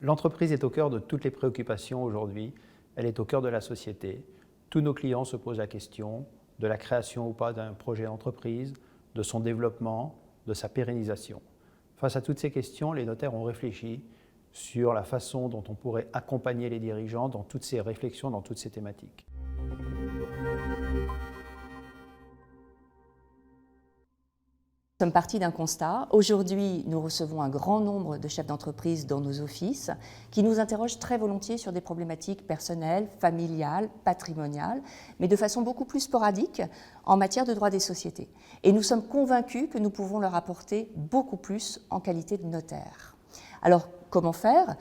L'entreprise est au cœur de toutes les préoccupations aujourd'hui, elle est au cœur de la société. Tous nos clients se posent la question de la création ou pas d'un projet d'entreprise, de son développement, de sa pérennisation. Face à toutes ces questions, les notaires ont réfléchi sur la façon dont on pourrait accompagner les dirigeants dans toutes ces réflexions, dans toutes ces thématiques. Nous sommes partis d'un constat. Aujourd'hui, nous recevons un grand nombre de chefs d'entreprise dans nos offices qui nous interrogent très volontiers sur des problématiques personnelles, familiales, patrimoniales, mais de façon beaucoup plus sporadique en matière de droit des sociétés. Et nous sommes convaincus que nous pouvons leur apporter beaucoup plus en qualité de notaire. Alors, comment faire ?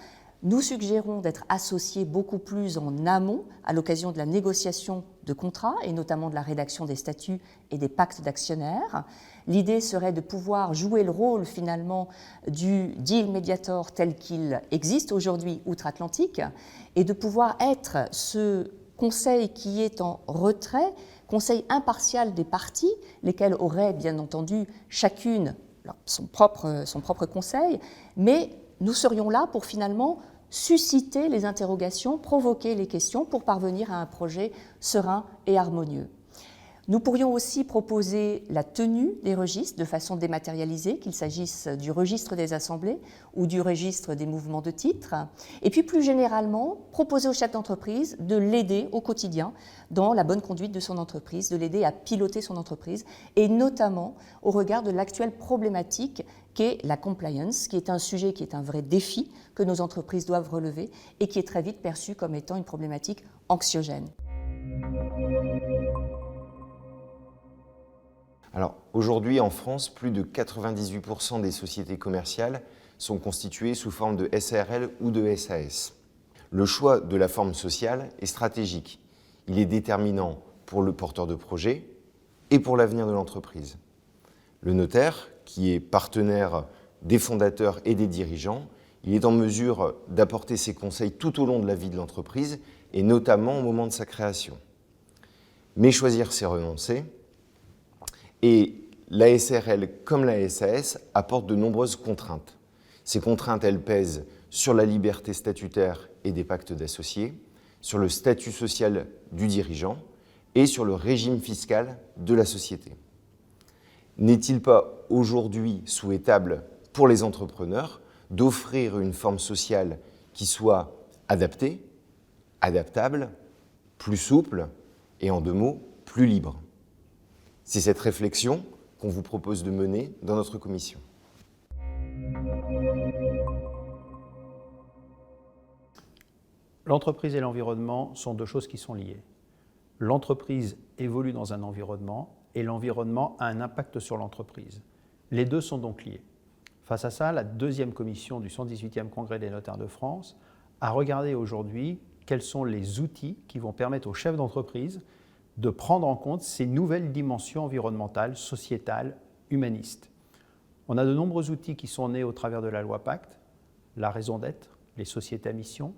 Nous suggérons d'être associés beaucoup plus en amont à l'occasion de la négociation de contrats et notamment de la rédaction des statuts et des pactes d'actionnaires. L'idée serait de pouvoir jouer le rôle finalement du deal mediator tel qu'il existe aujourd'hui outre-Atlantique et de pouvoir être ce conseil qui est en retrait, conseil impartial des parties, lesquelles auraient bien entendu chacune son propre conseil, mais nous serions là pour finalement susciter les interrogations, provoquer les questions pour parvenir à un projet serein et harmonieux. Nous pourrions aussi proposer la tenue des registres de façon dématérialisée, qu'il s'agisse du registre des assemblées ou du registre des mouvements de titres. Et puis plus généralement, proposer au chef d'entreprise de l'aider au quotidien dans la bonne conduite de son entreprise, de l'aider à piloter son entreprise, et notamment au regard de l'actuelle problématique qu'est la compliance, qui est un sujet qui est un vrai défi que nos entreprises doivent relever et qui est très vite perçu comme étant une problématique anxiogène. Alors aujourd'hui en France, plus de 98% des sociétés commerciales sont constituées sous forme de SARL ou de SAS. Le choix de la forme sociale est stratégique. Il est déterminant pour le porteur de projet et pour l'avenir de l'entreprise. Le notaire, qui est partenaire des fondateurs et des dirigeants, il est en mesure d'apporter ses conseils tout au long de la vie de l'entreprise et notamment au moment de sa création. Mais choisir, c'est renoncer. Et la SARL comme la SAS apportent de nombreuses contraintes. Ces contraintes, elles pèsent sur la liberté statutaire et des pactes d'associés, sur le statut social du dirigeant et sur le régime fiscal de la société. N'est-il pas aujourd'hui souhaitable pour les entrepreneurs d'offrir une forme sociale qui soit adaptée, adaptable, plus souple et en deux mots, plus libre ? C'est cette réflexion qu'on vous propose de mener dans notre commission. L'entreprise et l'environnement sont deux choses qui sont liées. L'entreprise évolue dans un environnement et l'environnement a un impact sur l'entreprise. Les deux sont donc liés. Face à ça, la deuxième commission du 118e Congrès des notaires de France a regardé aujourd'hui quels sont les outils qui vont permettre aux chefs d'entreprise de prendre en compte ces nouvelles dimensions environnementales, sociétales, humanistes. On a de nombreux outils qui sont nés au travers de la loi Pacte, la raison d'être, les sociétés à mission,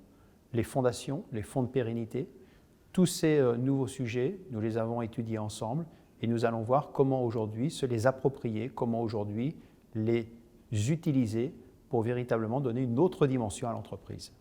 les fondations, les fonds de pérennité. Tous ces nouveaux sujets, nous les avons étudiés ensemble et nous allons voir comment aujourd'hui se les approprier, comment aujourd'hui les utiliser pour véritablement donner une autre dimension à l'entreprise.